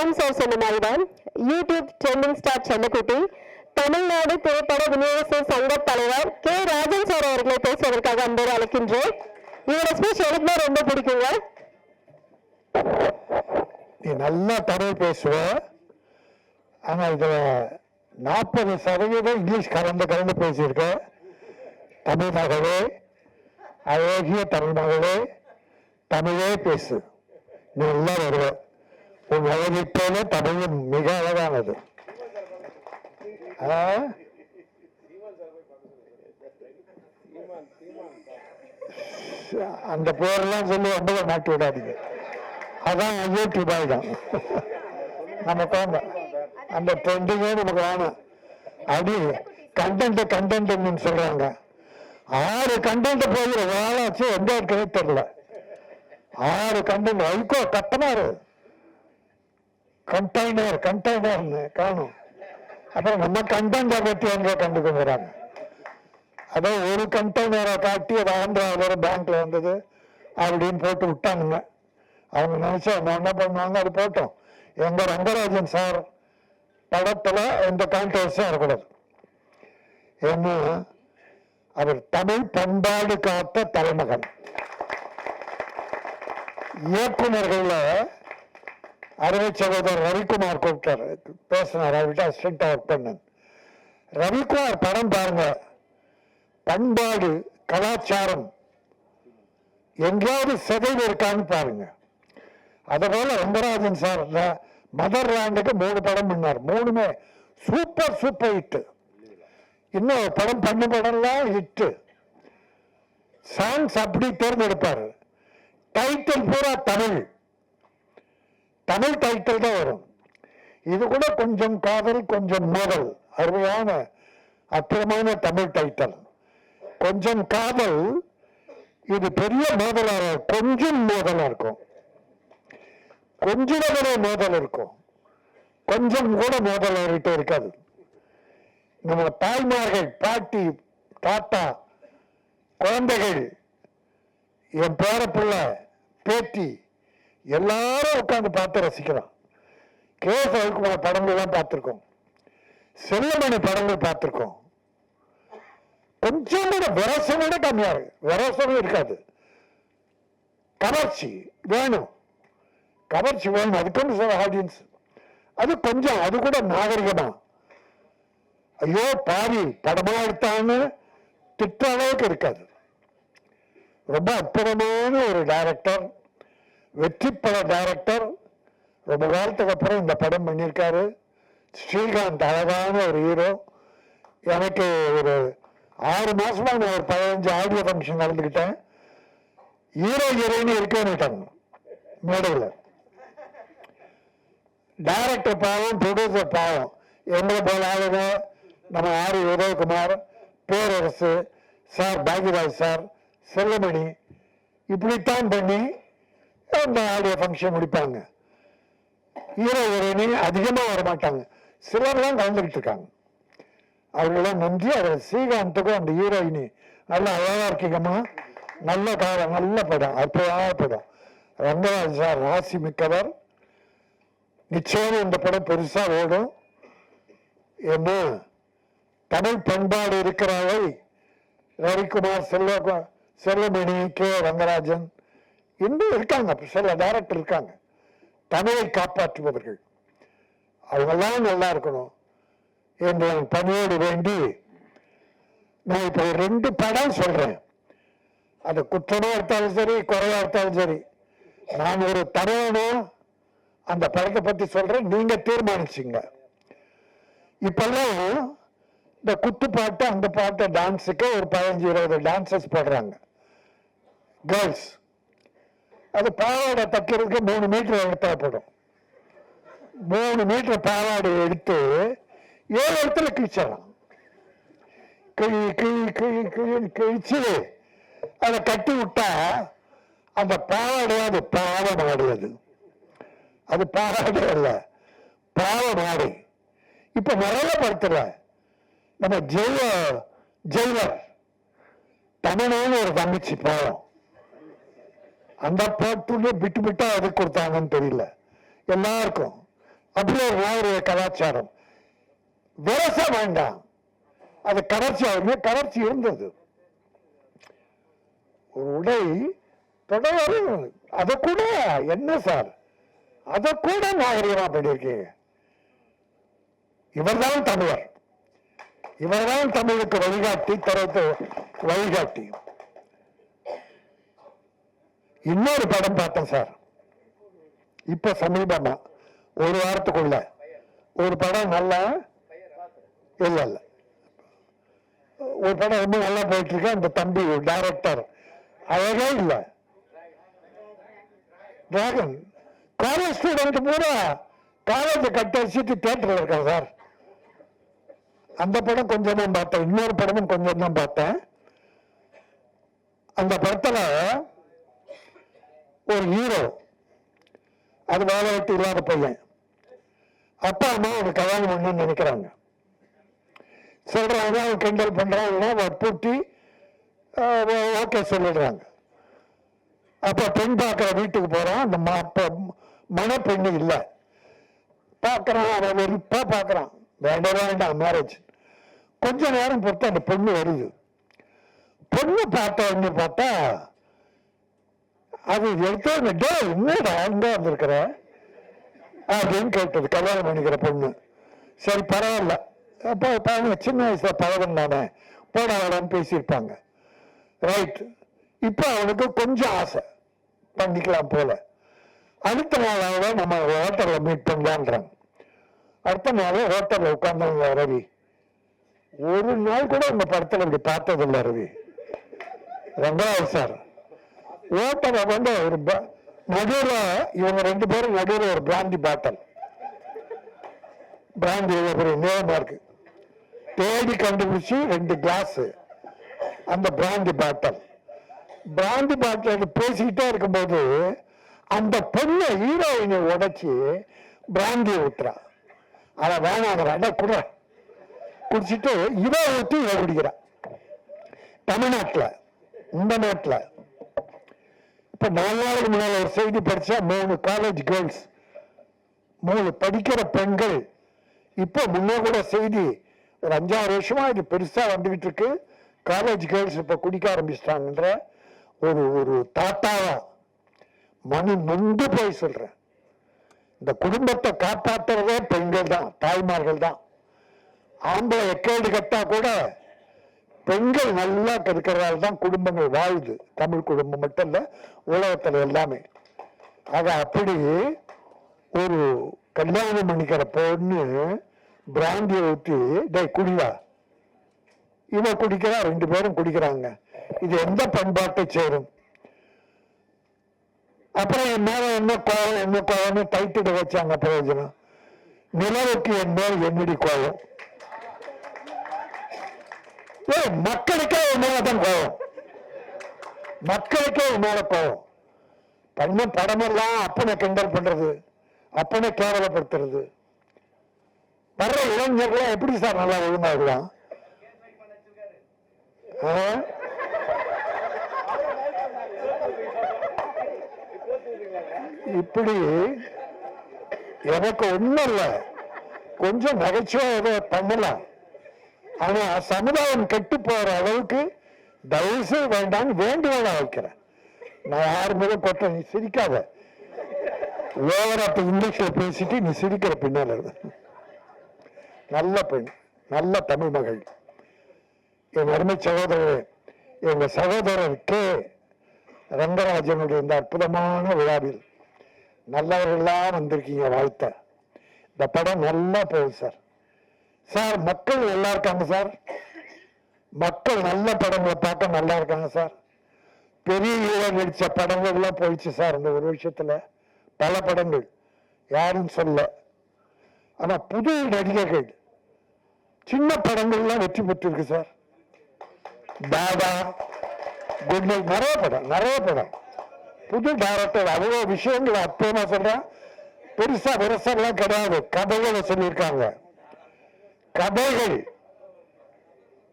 Frame sir சொன்ன மாதிரிதான் YouTube trending star செல்லக்குட்டி தமிழ்நாடு திரைப்பட விநியோக சங்க தலைவர் கே ராஜன் சார் அவர்களை பேசுவதற்காக அன்போடு அழைக்கின்றேன். இவரோட ஸ்பீச் எனக்கு ரொம்ப பிடிக்குங்க. நீ நல்லா தமிழ் பேசுவ, ஆனா இதுல 40% இங்கிலீஷ் கலந்து பேசியிருக்க. தமிழ் மகளே, அழகிய தமிழ் மகளே, தமிழே பேசு, நீ நல்லா வருவ. உன் அழகை போல தமிழும் மிக அழகானது. அந்த பேரெல்லாம் சொல்லி ரொம்ப மாட்டி விடாதீங்க, அதான் யூடியூப் ஆகிடும். நம்ம போங்க, அந்த ட்ரெண்டிங்கே நமக்கு வேணும். அப்படி கண்டென்ட் சொல்றாங்க. 6 கண்டென்ட் போகிற வாழாச்சு எங்க இருக்கவே தெரியல. 6 கண்டென்ட் வைக்கோ கத்தனாரு கண்டெய்னர் காணும். அப்புறம் நம்ம கண்டென்ட்டை பற்றி எங்க கண்டுக்கிறாங்க. அதான் ஒரு கண்டெய்னரை காட்டி அது ஆந்திராவில் பேங்க்ல வந்தது அப்படின்னு போட்டு விட்டாங்க. அவங்க நினைச்சா என்ன பண்ணுவாங்க, அது போட்டோம். எங்க ரங்கராஜன் சார் படத்துல எந்த கான்ட்ரவர்ஸும் இருக்கக்கூடாது. ஏன்னா அவர் தமிழ் பண்பாடு காத்த தலைமகன். இயக்குநர்கள அருமை சகோதரர் ரவிக்குமார் கூப்பிட்டார், பேசினார். அவர்கிட்ட அசிஸ்டண்டா ஒர்க் பண்ண ரவிக்குமார் படம் பாருங்க. பண்பாடு கலாச்சாரம் எங்கேயாவது சிதைவு இருக்கான்னு பாருங்க. அதுபோல ரங்கராஜன் சார் மதர் லேண்டுக்கு 3 படம் பண்ணார். 3மே சூப்பர் ஹிட். இன்னும் பண்ண படம்லாம் ஹிட். சாங்ஸ் அப்படி தேர்ந்தெடுப்பார். டைட்டில் பூரா தமிழ் டைட்டில் தான் வரும். இது கூட கொஞ்சம் காதல் கொஞ்சம் மோதல், அருமையான அற்புதமான தமிழ் டைட்டில். கொஞ்சம் காதல், இது பெரிய மோதலாக, கொஞ்சம் மோதலா இருக்கும், கொஞ்சம் மோதல் இருக்கும், கொஞ்சம் கூட மோதல் அவர்கிட்ட இருக்காது. நம்ம தாய்மார்கள், பாட்டி, தாத்தா, குழந்தைகள், என் பேரப்பிள்ளை, பேட்டி எல்லாரும் உட்கார்ந்து பார்த்து ரசிக்கலாம். கே எஸ் ரவிக்குமார் படங்கள்லாம் பார்த்திருக்கோம், செல்லமணி படங்கள் பார்த்திருக்கோம். கொஞ்சம் கூட விரசனோட கம்மியா இருக்கு, விரசனம் இருக்காது. கவர்ச்சி வேணும், அதுக்குன்னு சில ஆடியன்ஸ். அது கொஞ்சம், அது கூட நாகரிகமா, ஐயோ பாரி படமா எடுத்தான்னு திட்ட அளவுக்கு இருக்காது. ரொம்ப அற்புதமான ஒரு டைரக்டர், வெற்றி பட டைரக்டர். ரொம்ப காலத்துக்கு அப்புறம் இந்த படம் பண்ணியிருக்காரு. ஸ்ரீகாந்த் அழகான ஒரு ஹீரோ. எனக்கு ஒரு 6 மாசமா நான் ஒரு 15 ஆடியோ ஃபங்க்ஷன் நடந்துக்கிட்டேன். ஹீரோயின் இருக்கேன்னுட்டாங்க மேடையில். டைரக்டர் பாவம், ப்ரொடியூசர் பாவம். எங்களை போல ஆளுங்க, நம்ம ஆர் உதயகுமார், பேரரசு சார், பாக்யராஜ் சார், செல்லமணி, இப்படித்தான் பண்ணி அந்த ஆடியோ ஃபங்க்ஷன் முடிப்பாங்க. ஹீரோயின் அதிகமாக வரமாட்டாங்க, சிலர்லாம் கலந்துக்கிட்டு இருக்காங்க. அவர்களெல்லாம் நன்றி. அதில் ஸ்ரீகாந்துக்கும் அந்த ஹீரோயினி நல்லா அழகா இருக்கீங்கம்மா, நல்ல காலம், நல்ல படம், அற்புதமான படம். ரங்கராஜ் சார் ராசி மிக்கவர். நிச்சயம் இந்த படம் பெருசா ஓடும். என்ன தமிழ் பண்பாடு இருக்கிறாவை ரவிக்குமார், செல்லமணி, கே ரங்கராஜன் இன்னும் இருக்காங்க, சில டைரக்டர் இருக்காங்க, தமிழை காப்பாற்றுபவர்கள். அவங்கெல்லாம் நல்லா இருக்கணும் என்று நான் பணியோடு வேண்டி, நான் இப்போ 2 படம் சொல்றேன். அது குற்றமா எடுத்தாலும் சரி, குறையா எடுத்தாலும் சரி, நான் ஒரு தரவனோ அந்த படத்தை பத்தி சொல்றேன், நீங்க தீர்மானிச்சுங்க. இப்பெல்லாம் இந்த குத்து பாட்டு, அந்த பாட்டு, டான்ஸுக்கு ஒரு 15-20 டான்சஸ் போடுறாங்க கேர்ள்ஸ். அது பாவாடை தைக்கிறதுக்கு 3 மீட்டர் எடுத்தா போடும். 3 மீட்டர் பாவாடை எடுத்து 7 இடத்துல கிழிச்சிடலாம். கிழிச்சு அதை கட்டி விட்டா அந்த பாவாடை, அது பாவம் ஆடுவது, அது பாவாடை அல்ல, பாவம் ஆடை. இப்ப மரபப்படுத்தல. நம்ம ஜெயிலர் தமிழான ஒரு தங்கச்சி பாவம், அந்த பாட்டுல விட்டு விட்டா எது கொடுத்தாங்கன்னு தெரியல. எல்லாருக்கும் அப்படி ஒரு நாகரிக கலாச்சாரம். விரச வேண்டாம், அது கவர்ச்சி ஆகுமே. கவர்ச்சி இருந்தது. ஒரு உடை தொடரும், அதை கூட என்ன சார், அதை கூட நாகரிகமா பண்ணியிருக்கீங்க. இவர்தான் தமிழர், இவர்தான் தமிழுக்கு வழிகாட்டி, தரத்து வழிகாட்டி. இன்னொரு படம் பார்த்தேன் சார், இப்ப சமீபமா ஒரு வாரத்துக்குள்ள ஒரு படம் நல்லா இல்ல ஒரு படம் ரொம்ப நல்லா போயிட்டு இருக்கு. அந்த தம்பி டைரக்டர் அழகே இல்லை. டிராகன் காலேஜ் ஸ்டூடெண்ட் பூரா காலேஜ் கட்டடிச்சுட்டு தியேட்டர்ல இருக்கேன் சார். அந்த படம் கொஞ்சம் தான் பார்த்தேன், இன்னொரு படமும் கொஞ்சம் தான் பார்த்தேன். அந்த படத்துல ஒரு ஹீரோ, அது வேலை வெட்டி இல்லாத பையன், அப்பா அம்மா ஒரு கல்யாணம் பண்ணணும்னு நினைக்கிறாங்க. சொல்றாங்க, அவன் கிண்டல் பண்றாங்க, வற்புறுத்தி ஓகே சொல்லிடுறாங்க. அப்ப பெண் பார்க்கிற வீட்டுக்கு போறான். அந்த மணப்பெண்ணு இல்லை. பார்க்கறான், அவன் வெறுப்பா பார்க்கறான், வேண்டாம் மேரேஜ். கொஞ்ச நேரம் பொறுத்து அந்த பொண்ணு வருது. பொண்ணு பார்த்தா பார்த்தா அது எடுத்து என்னடா அங்க வந்திருக்கிற அப்படின்னு கேட்டது கல்யாணம் பண்ணிக்கிற பொண்ணு. சரி பரவாயில்ல, அப்ப சின்ன வயசுல பழகம் தானே, போடான்னு பேசியிருப்பாங்க. ரைட். இப்ப அவனுக்கு கொஞ்சம் ஆசை, பண்ணிக்கலாம் போல. அடுத்த நாளாக நம்ம ஹோட்டல்ல மீட் பண்ணலான்றாங்க. அடுத்த நாள் ஹோட்டல்ல உட்கார்ந்தாங்க. ரவி ஒரு நாள் கூட உங்க படத்துல இப்படி பார்த்ததில்லை ரவி. ரங்கராஜ் சார் ஹோட்டல்ல வந்து ஒரு நடுவில், இவங்க ரெண்டு பேரும் நடுவில் ஒரு பிராந்தி பாட்டல், பிராந்தி ஒரு நேரமா இருக்கு, தேடி கண்டுபிடிச்சு 2 கிளாஸ் அந்த பிராந்தி பாட்டல் பேசிக்கிட்டே இருக்கும்போது அந்த பொண்ணு ஹீரோயினை உடைச்சி பிராந்தி ஊத்துறா. அத வேணாங்கிற கூட குடிச்சிட்டு இவ ஊற்றி இவ குடிக்கிறா. தமிழ்நாட்டில், இந்த நாட்டில் இப்ப 4 நாளுக்கு முன்னால ஒரு செய்தி படிச்சா, 3 காலேஜ் கேர்ள்ஸ், 3 படிக்கிற பெண்கள், இப்போ முன்னே கூட செய்தி ஒரு 5-6 வருஷமா இது பெருசா வந்துகிட்டு இருக்கு. காலேஜ் கேர்ள்ஸ் இப்ப குடிக்க ஆரம்பிச்சிட்டாங்கன்ற ஒரு தாத்தாவா மனு நொந்து போய் சொல்றேன். இந்த குடும்பத்தை காப்பாற்றுறதே பெண்கள் தான், தாய்மார்கள் தான். ஆம்பளை எக்கேடு கட்டா கூட பெண்கள் நல்லா இருக்கிறதால தான் குடும்பங்கள் வாழுது. தமிழ் குடும்பம் மட்டும் இல்ல, உலகத்துல எல்லாமே. ஆக அப்படி ஒரு கல்யாணம் பண்ணிக்கிற பொண்ணு பிராந்தியை ஊற்றி குடிவா, இவ குடிக்கிறா, 2 பேரும் குடிக்கிறாங்க. இது எந்த பண்பாட்டை சேரும்? அப்புறம் என் மேல என்ன கோவம் டைட்டில் வச்சாங்க. பிரயோஜனம், நிலவுக்கு என் மேல் என்னடி கோவம்? மக்களுக்கே என் மேலதான் கோவம், மக்களுக்கே என் மேல கோவம். பண்ண படமெல்லாம் அப்பனை கிண்டல் பண்றது, அப்பனை கேவலப்படுத்துறது. வர்ற இளைஞர்கள் எப்படி சார் நல்லா ஒழுங்காகலாம்? இப்படி எனக்கு ஒண்ணும் இல்ல, கொஞ்சம் நகைச்சுவை ஏதோ பண்ணலாம். ஆனா சமுதாயம் கெட்டு போற அளவுக்கு தயவுசெய்து வேண்டாம்னு வேண்டுகோளா வைக்கிறேன். நான் யாரு மேல கொட்ட, நீ சிரிக்காத, ஓவரா இங்கிலீஷ்ல பேசிட்டு நீ சிரிக்கிற பின்னால. நல்ல பெண், நல்ல தமிழ் மகள், என் அருமை சகோதரர், எங்க சகோதரர் கே ரங்கராஜனுடைய இந்த அற்புதமான விழாவில் நல்லவர்கள்லாம் வந்திருக்கீங்க. வாழ்த்த. இந்த படம் நல்லா போகுது சார். சார் மக்கள் நல்லா இருக்காங்க சார், மக்கள் நல்ல படங்களை பார்க்க நல்லா இருக்காங்க சார். பெரிய ஹீரோ நடிச்ச படங்கள் எல்லாம் போயிடுச்சு சார் இந்த ஒரு விஷயத்துல. பல படங்கள் யாரும் சொல்ல, ஆனா புது நடிகர்கள் சின்ன படங்கள்லாம் வெற்றி பெற்று இருக்கு சார். தாதா, குட் நைட், நிறைய படம் புது டைரக்டர் அவ்வளோ விஷயங்கள் அற்புதமா சொல்றேன். பெருசா விரசெல்லாம் கிடையாது, கதைகளை சொல்லியிருக்காங்க. கதைகள்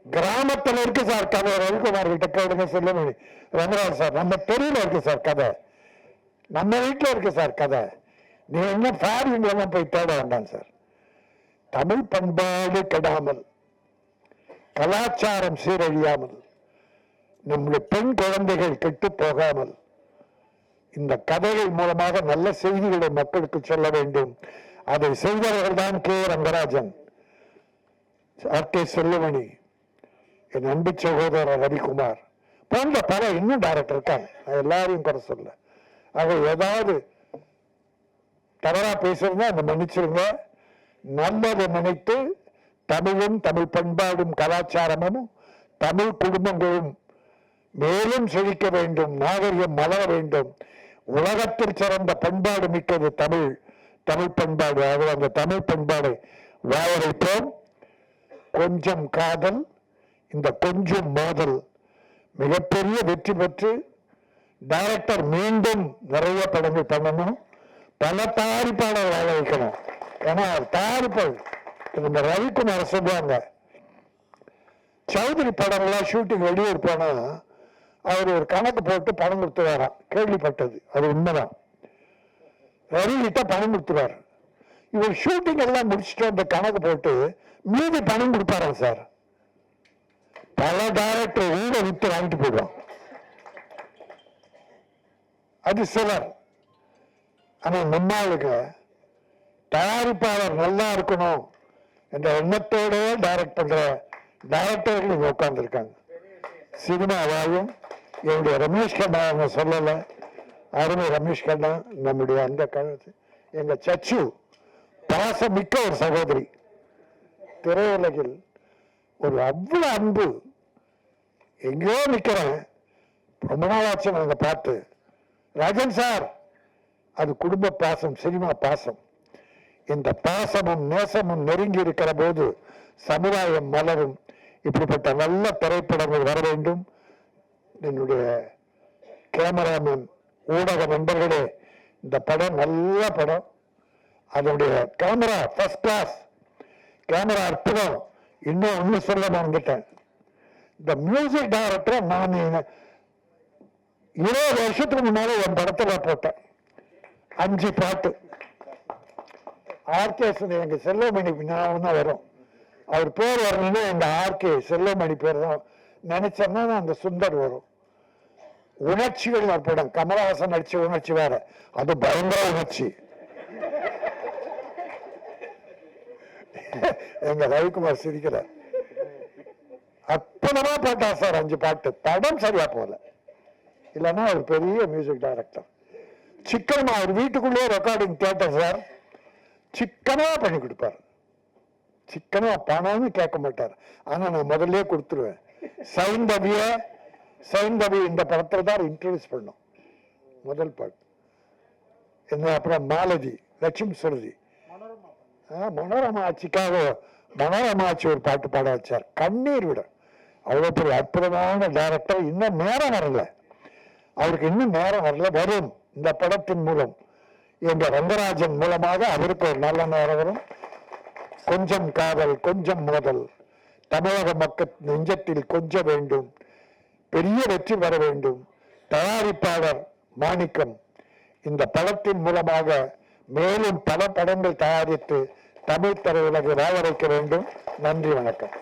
கிராமத்துல இருக்கு சார் கதை. ரவிக்குமார் கிட்ட கேளுங்க, செல்லுமணி, ரங்கராஜ் சார், நம்ம தெருவில் இருக்கு சார் கதை, நம்ம வீட்டில் இருக்கு சார் கதை. நீ என்ன ஃபாரின்லாம் போய் தேட வேண்டாம் சார். தமிழ் பண்பாடு கெடாமல், கலாச்சாரம் சீரழியாமல், நம்முடைய பெண் குழந்தைகள் கெட்டு போகாமல் இந்த கதைகள் மூலமாக நல்ல செய்திகளை மக்களுக்கு சொல்ல வேண்டும். அதை செய்தவர்கள் தான் கே. ரங்கராஜன், ஆர்.கே. செல்லுமணி, என் அன்பு சகோதரர் ரவிக்குமார் போன்ற பல இன்னும் டைரக்டர் இருக்காங்க. எல்லாரையும் குறை சொல்ல. ஆக ஏதாவது தவறா பேசுறதா அந்த மன்னிச்சிருங்க. நல்லதை நினைத்து தமிழும் தமிழ் பண்பாடும் கலாச்சாரமும் தமிழ் குடும்பங்களும் மேலும் செழிக்க வேண்டும், நாகரிகம் மலர வேண்டும். உலகத்தில் சிறந்த பண்பாடு மிக்கது தமிழ், தமிழ் பண்பாடு. ஆக அந்த தமிழ் பண்பாடு வாழவைப்போம். கொஞ்சம் காதல், இந்த கொஞ்சம் மோதல் மிகப்பெரிய வெற்றி பெற்று டைரக்டர் மீண்டும் நிறைய படங்கள் பண்ணணும். பல தயாரிப்பாளர் வாழ வைக்கணும். ஏன்னா தயாரிப்பாளர் இந்த ரவிக்குமார் சொல்லுவாங்க, சௌதரி படம்லாம் ஷூட்டிங் வெளியூர் போனா அவர் ஒரு கணக்கு போட்டு பணம் கொடுத்துவாராம். கேள்விப்பட்டது, அது உண்மைதான். ரவி கிட்ட பணம் கொடுத்துருவார். இவர் ஷூட்டிங் எல்லாம் முடிச்சுட்டு அந்த கணக்கு போட்டு மீதி பணம் கொடுப்பாராம் சார். பல டைரக்டர் ஊரை விட்டு வாங்கிட்டு போயிடுவான். அது சிலர். ஆனா நம்மளுக்கு தயாரிப்பாளர் நல்லா இருக்கணும் என்ற எண்ணத்தோட டைரக்ட் பண்ற டைரக்டர்கள் உட்கார்ந்து இருக்காங்க. சினிமாவாயும் என்னுடைய ரமேஷ் கண்ணா அவங்க சொல்லல, அருமை ரமேஷ் கண்ணா நம்முடைய அந்த கழுத்து எங்க சச்சு பாசமிக்க ஒரு சகோதரி. திரையுலகில் ஒரு அவ்வளவு அன்பு. எங்கேயோ நிக்கிறேன், ரொம்ப நாளாச்சு நாங்க பார்த்து. ராஜன் சார், அது குடும்ப பாசம், சினிமா பாசம். இந்த பாசமும் நேசமும் நெருங்கி இருக்கிற போது சமுதாயம் மலரும். இப்படிப்பட்ட நல்ல திரைப்படங்கள் வர வேண்டும். என்னுடைய கேமராமேன், ஊடக நண்பர்களே, இந்த படம் நல்ல படம். அதனுடைய கேமரா ஃபர்ஸ்ட் கிளாஸ், கேமரா அற்புதம். இன்னும் ஒண்ணு சொல்ல மறந்துட்டேன். இந்த மியூசிக் டைரக்டர் நான் 20 வருஷத்துக்கு முன்னால என் படத்துல போட்டேன் 5 பாட்டு. ஆர்கே எங்க செல்வமணி ஞாபகம் தான் வரும். அவர் பேர் வரணும்னா எங்க ஆர்கே செல்வமணி பேர் தான் நினைச்சேன்னா அந்த சுந்தர் வரும். உணர்ச்சிகள் ஒரு படம், கமலஹாசன் நடிச்ச உணர்ச்சி வேற, அது பயங்கர உணர்ச்சி. எங்க ரவிக்குமார் சிரிக்கல. அற்புதமா பாட்டா சார் 5 பாட்டு. படம் சரியா போல, இல்லைன்னா ஒரு பெரிய மியூசிக் டைரக்டர். சிக்கனமா அவர் வீட்டுக்குள்ளேயே ரெக்கார்டிங் தியேட்டர் சார், சிக்கனமா பண்ணி கொடுப்பார். சிக்கனமா பணம்னு கேட்க மாட்டார். ஆனா நான் முதல்ல கொடுத்துருவேன். சைந்தவி இந்த படத்துல தான் இன்ட்ரோடியூஸ் பண்ணோம் முதல் பாட்டு. என்ன அப்புறம் மாலதி, லட்சுமி சுருதி, மனோரமா ஆட்சிக்காக மனோரமா ஆட்சி ஒரு பாட்டு பாட வச்சார். கண்ணீர் விட. அவ்வளவு பெரிய அற்புதமான டைரக்டர். இன்னும் நேரம் வரல அவருக்கு, இன்னும் நேரம் வரல. வரும் இந்த படத்தின் மூலம், எங்க ரங்கராஜன் மூலமாக அவருக்கு ஒரு நல்ல நேரம் வரும். கொஞ்சம் காதல், கொஞ்சம் மோதல், தமிழக மக்கள் நெஞ்சத்தில் கொஞ்சம் வேண்டும். பெரிய வெற்றி பெற வேண்டும். தயாரிப்பாளர் மாணிக்கம் இந்த படத்தின் மூலமாக மேலும் பல படங்கள் தயாரித்து தமிழ் திரையுலகை வாழ வைக்க வேண்டும். நன்றி, வணக்கம்.